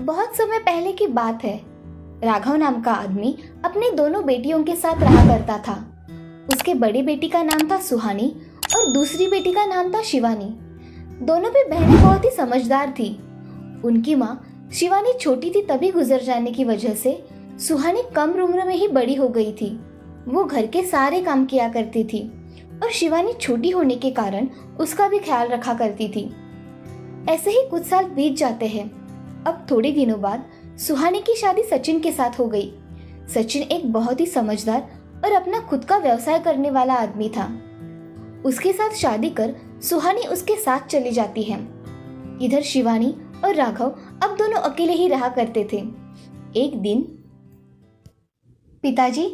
बहुत समय पहले की बात है। राघव नाम का आदमी अपने दोनों बेटियों के साथ रहा करता था। उसके बड़ी बेटी का नाम था सुहानी और दूसरी बेटी का नाम था शिवानी। दोनों भी बहनें बहुत ही समझदार थी। उनकी माँ शिवानी छोटी थी तभी गुजर जाने की वजह से सुहानी कम उम्र में ही बड़ी हो गई थी। वो घर के सारे काम किया करती थी और शिवानी छोटी होने के कारण उसका भी ख्याल रखा करती थी। ऐसे ही कुछ साल बीत जाते हैं। अब थोड़े दिनों बाद सुहानी की शादी सचिन के साथ हो गई। सचिन एक बहुत ही समझदार और अपना खुद का व्यवसाय करने वाला आदमी था। उसके साथ शादी कर सुहानी उसके साथ चली जाती है। इधर शिवानी और राघव अब दोनों अकेले ही रहा करते थे। एक दिन, पिताजी,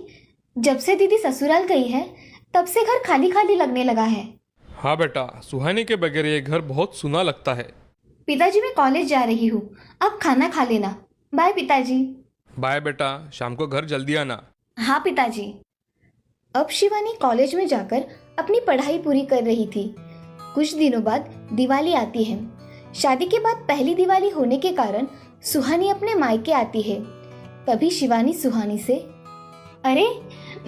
जब से दीदी ससुराल गई है तब से घर खाली खाली लगने लगा है। हाँ बेटा, सुहानी के बगैर ये घर बहुत सुना लगता है। पिताजी, मैं कॉलेज जा रही हूँ, अब खाना खा लेना। बाय पिताजी। बाय बेटा, शाम को घर जल्दी आना। हाँ पिताजी। अब शिवानी कॉलेज में जाकर अपनी पढ़ाई पूरी कर रही थी। कुछ दिनों बाद दिवाली आती है। शादी के बाद पहली दिवाली होने के कारण सुहानी अपने मायके आती है। तभी शिवानी सुहानी से, अरे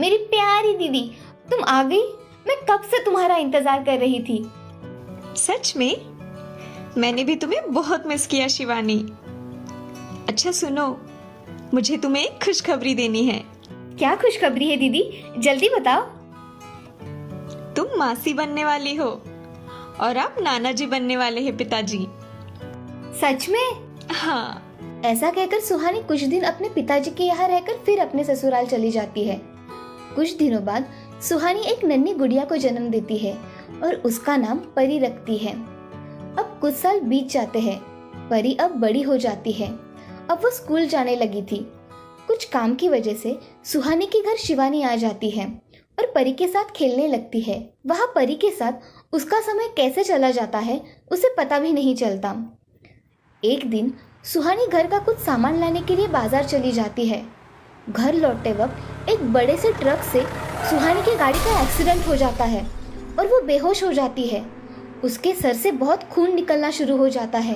मेरी प्यारी दीदी, तुम आ गई। मैं कब से तुम्हारा इंतजार कर रही थी। सच में? मैंने भी तुम्हें बहुत मिस किया शिवानी। अच्छा सुनो, मुझे तुम्हें एक खुशखबरी देनी है। क्या खुशखबरी है दीदी, जल्दी बताओ। तुम मासी बनने वाली हो और आप नाना जी बनने वाले हैं पिताजी। सच में? हाँ। ऐसा कहकर सुहानी कुछ दिन अपने पिताजी के यहाँ रहकर फिर अपने ससुराल चली जाती है। कुछ दिनों बाद सुहानी एक नन्ही गुड़िया को जन्म देती है और उसका नाम परी रखती है। अब कुछ साल बीत जाते हैं। परी अब बड़ी हो जाती है। अब वो स्कूल जाने लगी थी। कुछ काम की वजह से सुहानी के घर शिवानी आ जाती है और परी के साथ खेलने लगती है। वहाँ परी के साथ उसका समय कैसे चला जाता है उसे पता भी नहीं चलता। एक दिन सुहानी घर का कुछ सामान लाने के लिए बाजार चली जाती है। घर लौटते वक्त एक बड़े से ट्रक से सुहानी की गाड़ी का एक्सीडेंट हो जाता है और वो बेहोश हो जाती है। उसके सर से बहुत खून निकलना शुरू हो जाता है।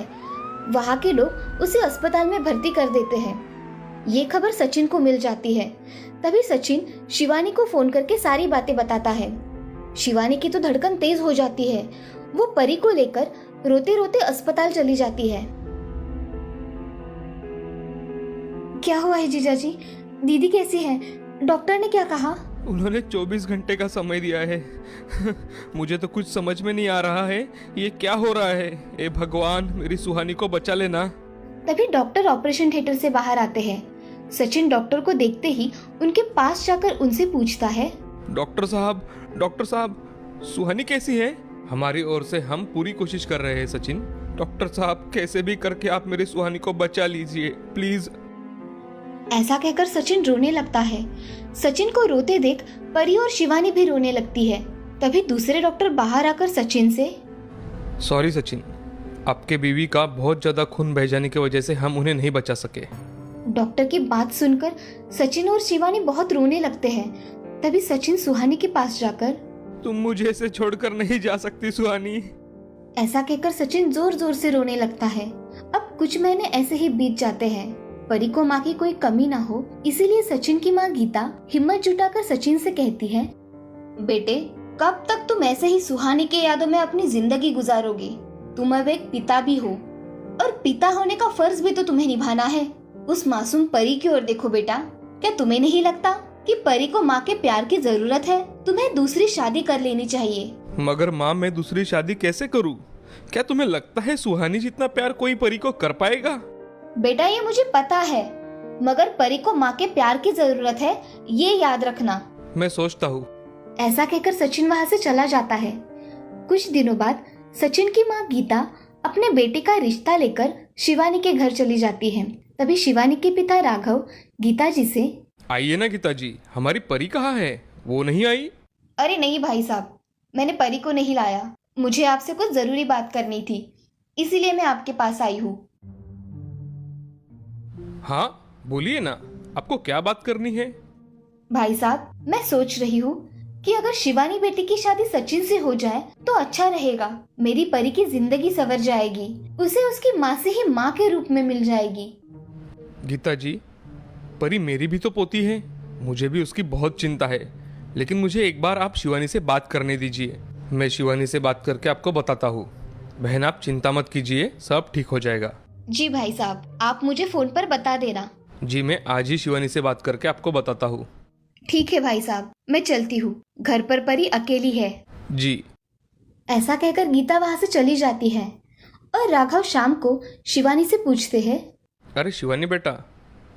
वहाँ के लोग उसे अस्पताल में भर्ती कर देते हैं। ये खबर सचिन को मिल जाती है। तभी सचिन शिवानी को फोन करके सारी बातें बताता है। शिवानी की तो धड़कन तेज हो जाती है। वो परी को लेकर रोते रोते अस्पताल चली जाती है। क्या हुआ है जीजाजी? दीदी कैसी है? डॉक्टर ने क्या कहा? उन्होंने 24 घंटे का समय दिया है। मुझे तो कुछ समझ में नहीं आ रहा है, ये क्या हो रहा है। ए भगवान, मेरी सुहानी को बचा लेना। तभी डॉक्टर ऑपरेशन थिएटर से बाहर आते हैं। सचिन डॉक्टर को देखते ही उनके पास जाकर उनसे पूछता है, डॉक्टर साहब, सुहानी कैसी है? हमारी ओर से हम पूरी कोशिश कर रहे हैं सचिन। डॉक्टर साहब, कैसे भी करके आप मेरी सुहानी को बचा लीजिए प्लीज। ऐसा कहकर सचिन रोने लगता है। सचिन को रोते देख परी और शिवानी भी रोने लगती है। तभी दूसरे डॉक्टर बाहर आकर सचिन से, सॉरी सचिन, आपके बीवी का बहुत ज्यादा खून बह जाने की वजह से हम उन्हें नहीं बचा सके। डॉक्टर की बात सुनकर सचिन और शिवानी बहुत रोने लगते हैं। तभी सचिन सुहानी के पास जाकर, तुम मुझे ऐसे छोड़कर नहीं जा सकती सुहानी। ऐसा कहकर सचिन जोर जोर से रोने लगता है। अब कुछ महीने ऐसे ही बीत जाते हैं। परी को माँ की कोई कमी ना हो, इसीलिए सचिन की माँ गीता हिम्मत जुटाकर सचिन से कहती है, बेटे, कब तक तुम ऐसे ही सुहानी के यादों में अपनी जिंदगी गुजारोगे? तुम अब एक पिता भी हो और पिता होने का फर्ज भी तो तुम्हें निभाना है। उस मासूम परी की ओर देखो बेटा। क्या तुम्हें नहीं लगता कि परी को माँ के प्यार की जरूरत है? तुम्हें दूसरी शादी कर लेनी चाहिए। मगर माँ, मैं दूसरी शादी कैसे करूँ? क्या तुम्हें लगता है सुहानी जितना प्यार कोई परी को कर पाएगा? बेटा, ये मुझे पता है, मगर परी को माँ के प्यार की जरूरत है, ये याद रखना। मैं सोचता हूँ। ऐसा कहकर सचिन वहाँ से चला जाता है। कुछ दिनों बाद सचिन की माँ गीता अपने बेटे का रिश्ता लेकर शिवानी के घर चली जाती है। तभी शिवानी के पिता राघव गीता जी से, आइए ना गीता जी, हमारी परी कहाँ है? वो नहीं आई? अरे नहीं भाई साहब, मैंने परी को नहीं लाया। मुझे आपसे कुछ जरूरी बात करनी थी, इसीलिए मैं आपके पास आई हूँ। हाँ बोलिए ना, आपको क्या बात करनी है? भाई साहब, मैं सोच रही हूँ कि अगर शिवानी बेटी की शादी सचिन से हो जाए तो अच्छा रहेगा। मेरी परी की जिंदगी संवर जाएगी। उसे उसकी माँ से ही माँ के रूप में मिल जाएगी। गीता जी, परी मेरी भी तो पोती है, मुझे भी उसकी बहुत चिंता है। लेकिन मुझे एक बार आप शिवानी से बात करने दीजिए। मैं शिवानी से बात करके आपको बताता हूँ। बहन आप चिंता मत कीजिए, सब ठीक हो जाएगा। जी भाई साहब, आप मुझे फोन पर बता देना। जी मैं आज ही शिवानी से बात करके आपको बताता हूँ। ठीक है भाई साहब, मैं चलती हूँ, घर पर परी अकेली है। जी। ऐसा कहकर गीता वहां से चली जाती है और राघव शाम को शिवानी से पूछते हैं, अरे शिवानी बेटा,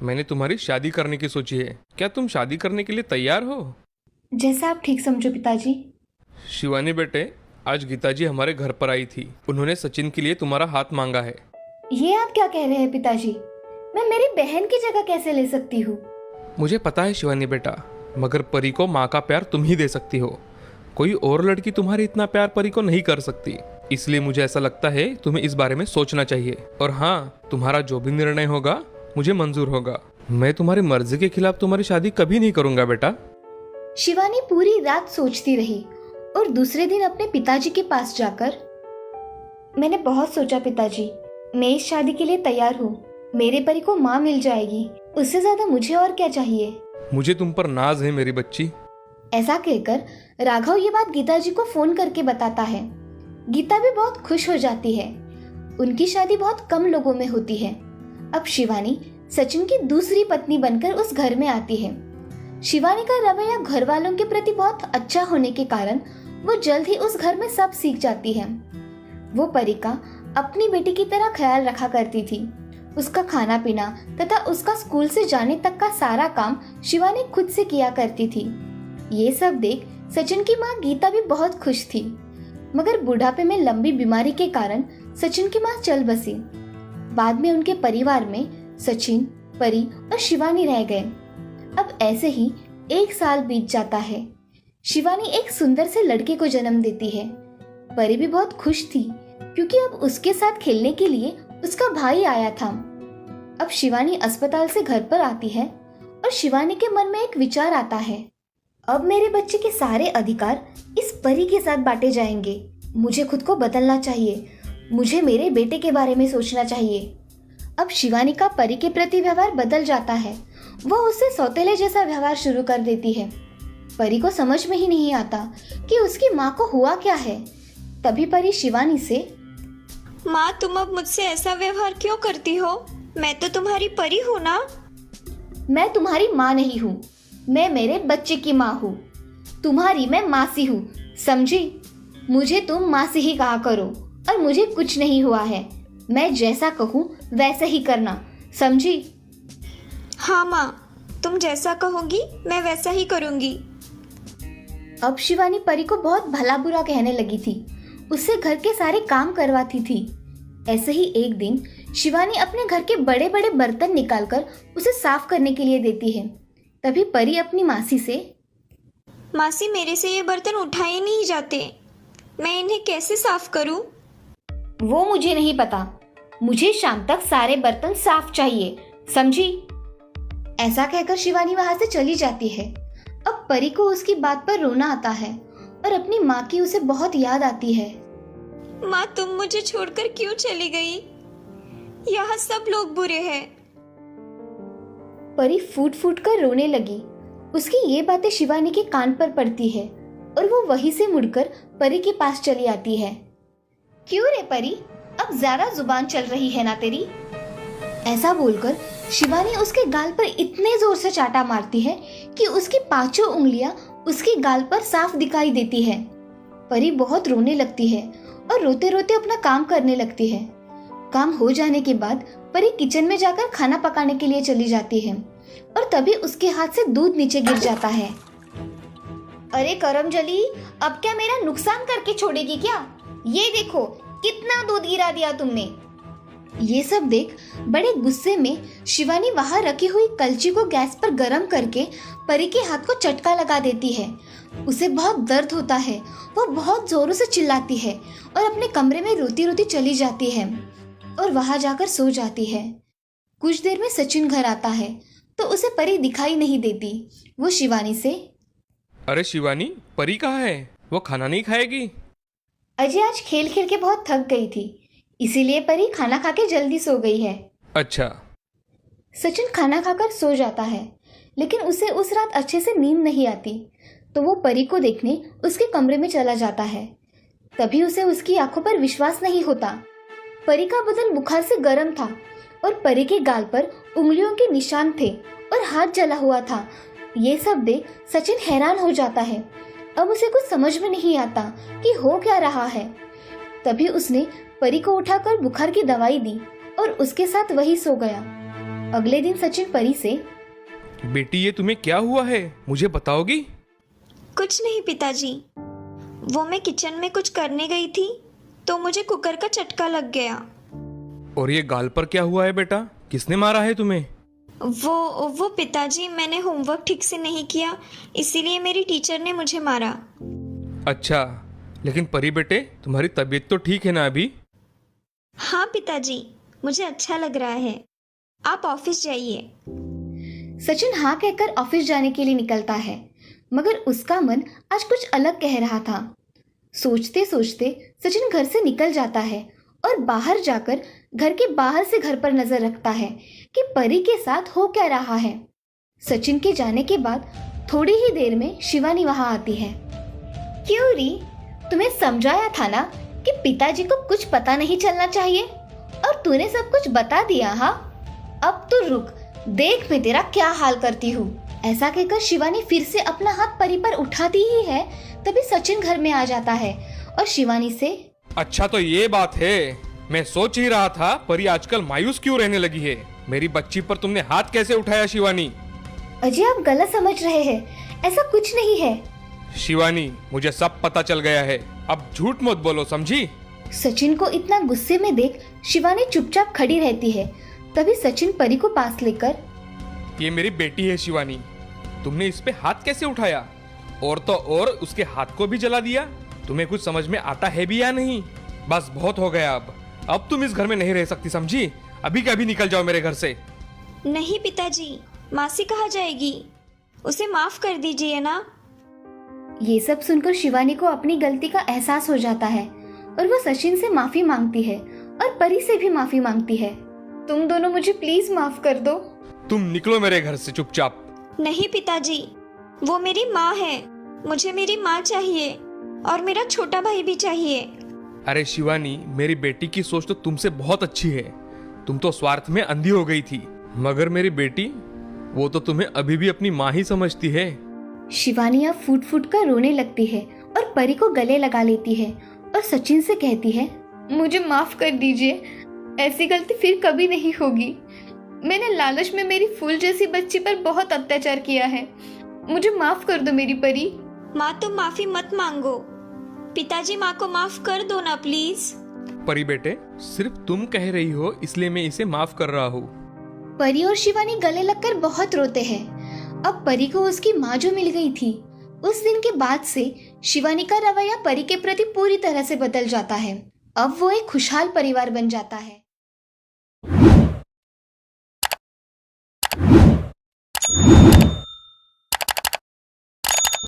मैंने तुम्हारी शादी करने की सोची है, क्या तुम शादी करने के लिए तैयार हो? जैसा आप ठीक समझो पिताजी। शिवानी बेटे, आज गीता जी हमारे घर पर आई थी। उन्होंने सचिन के लिए तुम्हारा हाथ मांगा है। ये आप क्या कह रहे हैं पिताजी? मैं मेरी बहन की जगह कैसे ले सकती हूँ? मुझे पता है शिवानी बेटा, मगर परी को माँ का प्यार तुम ही दे सकती हो। कोई और लड़की तुम्हारे इतना प्यार परी को नहीं कर सकती। इसलिए मुझे ऐसा लगता है तुम्हें इस बारे में सोचना चाहिए। और हाँ, तुम्हारा जो भी निर्णय होगा मुझे मंजूर होगा। मैं तुम्हारी मर्जी के खिलाफ तुम्हारी शादी कभी नहीं करूंगा बेटा। शिवानी पूरी रात सोचती रही और दूसरे दिन अपने पिताजी के पास जाकर, मैंने बहुत सोचा पिताजी, मैं इस शादी के लिए तैयार हूँ। मेरे परी को माँ मिल जाएगी, उससे ज्यादा मुझे और क्या चाहिए। मुझे तुम पर नाज है मेरी बच्ची। ऐसा कहकर राघव ये बात गीता जी को फोन करके बताता है। गीता भी बहुत खुश हो जाती है। उनकी शादी बहुत कम लोगों में होती है। अब शिवानी सचिन की दूसरी पत्नी बनकर उस घर में आती है। शिवानी का रवैया घर वालों के प्रति बहुत अच्छा होने के कारण वो जल्द ही उस घर में सब सीख जाती है। वो परी का अपनी बेटी की तरह ख्याल रखा करती थी। उसका खाना पीना तथा उसका स्कूल से जाने तक का सारा काम शिवानी खुद से किया करती थी। ये सब देख सचिन की माँ गीता भी बहुत खुश थी। मगर बुढ़ापे में लंबी बीमारी के कारण सचिन की माँ चल बसी। बाद में उनके परिवार में सचिन, परी और शिवानी रह गए। अब ऐसे ही 1 साल बीत जाता है। शिवानी एक सुंदर से लड़के को जन्म देती है। परी भी बहुत खुश थी क्योंकि अब उसके साथ खेलने के लिए उसका भाई आया था। अब शिवानी अस्पताल से घर पर आती है और शिवानी के मन में एक विचार आता है, अब मेरे बच्चे के सारे अधिकार इस परी के साथ बांटे जाएंगे। मुझे खुद को बदलना चाहिए। मुझे मेरे बेटे के बारे में सोचना चाहिए। अब शिवानी का परी के प्रति व्यवहार बदल जाता है। वह उससे सौतेले जैसा व्यवहार शुरू कर देती है। परी को समझ में ही नहीं आता कि उसकी माँ को हुआ क्या है। तभी परी शिवानी से, माँ तुम अब मुझसे ऐसा व्यवहार क्यों करती हो? मैं तो तुम्हारी परी हूँ ना। मैं तुम्हारी माँ नहीं हूँ, मैं मेरे बच्चे की माँ हूँ। तुम्हारी मैं मासी हूँ, समझी? मुझे तुम मासी ही कहा करो और मुझे कुछ नहीं हुआ है। मैं जैसा कहूँ वैसा ही करना, समझी? हाँ माँ, तुम जैसा कहोगी मैं वैसा ही करूँगी। अब शिवानी परी को बहुत भला बुरा कहने लगी थी। उससे घर के सारे काम करवाती थी। ऐसे ही एक दिन शिवानी अपने घर के बड़े बड़े बर्तन निकालकर उसे साफ करने के लिए देती है। तभी परी अपनी मासी से, मासी मेरे से ये बर्तन उठाए नहीं जाते, मैं इन्हें कैसे साफ करूं? वो मुझे नहीं पता, मुझे शाम तक सारे बर्तन साफ चाहिए, समझी? ऐसा कहकर शिवानी वहां से चली जाती है। अब परी को उसकी बात पर रोना आता है और अपनी माँ की उसे बहुत याद आती है। माँ तुम मुझे छोड़कर क्यों चली गई? यहाँ सब लोग बुरे हैं। परी फूट फूट कर रोने लगी। उसकी ये बातें शिवानी के कान पर पड़ती है और वो वहीं से मुड़कर परी के पास चली आती है। क्यों रे परी, अब ज्यादा जुबान चल रही है ना तेरी? ऐसा बोलकर शिवानी उसके गाल पर इतने जोर से चाटा मारती है कि उसकी 5 उंगलियां उसके गाल पर साफ दिखाई देती है। परी बहुत रोने लगती है और रोते रोते अपना काम करने लगती है। काम हो जाने के बाद परी किचन में जाकर खाना पकाने के लिए चली जाती है और तभी उसके हाथ से दूध नीचे गिर जाता है। अरे करमजली, अब क्या मेरा नुकसान करके छोड़ेगी क्या? ये देखो कितना दूध गिरा दिया तुमने। ये सब देख बड़े गुस्से में शिवानी वहां रखी हुई कलची को गैस पर गर्म करके परी के हाथ को चटका लगा देती है। उसे बहुत दर्द होता है। वो बहुत जोरों से चिल्लाती है और अपने कमरे में रोती रोती चली जाती है और वहां जाकर सो जाती है। कुछ देर में सचिन घर आता है तो उसे परी दिखाई नहीं देती। वो शिवानी से, अरे शिवानी, परी कहाँ है? वो खाना नहीं खाएगी? अजय आज खेल खेल के बहुत थक गई थी, इसीलिए परी खाना खा के जल्दी सो गई है। अच्छा। सचिन खाना खाकर सो जाता है, लेकिन उसे उस रात अच्छे से नींद नहीं आती, तो वो परी को देखने उसके कमरे में चला जाता है। तभी उसे उसकी आंखों पर विश्वास नहीं होता। परी का बदन बुखार से गर्म था और परी के गाल पर उंगलियों के निशान थे और हाथ जला हुआ था। ये सब देख सचिन हैरान हो जाता है। अब उसे कुछ समझ में नहीं आता कि हो क्या रहा है। तभी उसने परी को उठाकर बुखार की दवाई दी और उसके साथ वही सो गया। अगले दिन सचिन परी से, बेटी ये तुम्हें क्या हुआ है, मुझे बताओगी? कुछ नहीं पिताजी, वो मैं किचन में कुछ करने गई थी तो मुझे कुकर का चटका लग गया। और ये गाल पर क्या हुआ है बेटा, किसने मारा है तुम्हें? वो पिताजी, मैंने होमवर्क ठीक से नहीं किया, इसीलिए मेरी टीचर ने मुझे मारा। अच्छा, लेकिन परी बेटे तुम्हारी तबीयत तो ठीक है ना अभी? हाँ पिताजी, मुझे अच्छा लग रहा है। आप ऑफिस जाइए। सचिन हाँ कहकर ऑफिस जाने के लिए निकलता है, मगर उसका मन आज कुछ अलग कह रहा था। सोचते सोचते सचिन घर से निकल जाता है और बाहर जाकर घर के बाहर से घर पर नजर रखता है कि परी के साथ हो क्या रहा है। सचिन के जाने के बाद थोड़ी ही देर में शिवानी वहां आती है। क्यों री, तुम्हें समझाया था ना कि पिताजी को कुछ पता नहीं चलना चाहिए, और तूने सब कुछ बता दिया। हाँ, अब तो रुक, देख मैं तेरा क्या हाल करती हूँ। ऐसा कहकर शिवानी फिर से अपना हाथ परी पर उठाती ही है, तभी सचिन घर में आ जाता है और शिवानी से, अच्छा तो ये बात है, मैं सोच ही रहा था परी आजकल मायूस क्यों रहने लगी है। मेरी बच्ची पर तुमने हाथ कैसे उठाया शिवानी? अजय आप गलत समझ रहे हैं, ऐसा कुछ नहीं है। शिवानी मुझे सब पता चल गया है, अब झूठ मत बोलो, समझी? सचिन को इतना गुस्से में देख शिवानी चुपचाप खड़ी रहती है। तभी सचिन परी को पास लेकर, ये मेरी बेटी है शिवानी, तुमने इस पे हाथ कैसे उठाया? और तो और उसके हाथ को भी जला दिया। तुम्हें कुछ समझ में आता है भी या नहीं? बस बहुत हो गया, अब तुम इस घर में नहीं रह सकती, समझी? अभी के अभी निकल जाओ मेरे घर से। नहीं पिताजी, मासी कहाँ जाएगी? उसे माफ कर दीजिए ना। ये सब सुनकर शिवानी को अपनी गलती का एहसास हो जाता है और वो सचिन से माफी मांगती है और परी से भी माफी मांगती है। तुम दोनों मुझे प्लीज माफ कर दो। तुम निकलो मेरे घर से चुपचाप। नहीं पिताजी, वो मेरी माँ है, मुझे मेरी माँ चाहिए और मेरा छोटा भाई भी चाहिए। अरे शिवानी, मेरी बेटी की सोच तो तुमसे बहुत अच्छी है। तुम तो स्वार्थ में अंधी हो गई थी, मगर मेरी बेटी, वो तो तुम्हें अभी भी अपनी माँ ही समझती है। शिवानी अब फूट फूट कर रोने लगती है और परी को गले लगा लेती है और सचिन से कहती है, मुझे माफ कर दीजिए, ऐसी गलती फिर कभी नहीं होगी। मैंने लालच में मेरी फूल जैसी बच्ची पर बहुत अत्याचार किया है, मुझे माफ कर दो मेरी परी। माँ तुम माफी मत मांगो, पिताजी माँ को माफ कर दो ना प्लीज। परी बेटे, सिर्फ तुम कह रही हो इसलिए मैं इसे माफ कर रहा हूँ। परी और शिवानी गले लगकर बहुत रोते हैं। अब परी को उसकी माँ जो मिल गई थी, उस दिन के बाद से शिवानी का रवैया परी के प्रति पूरी तरह से बदल जाता है। अब वो एक खुशहाल परिवार बन जाता है।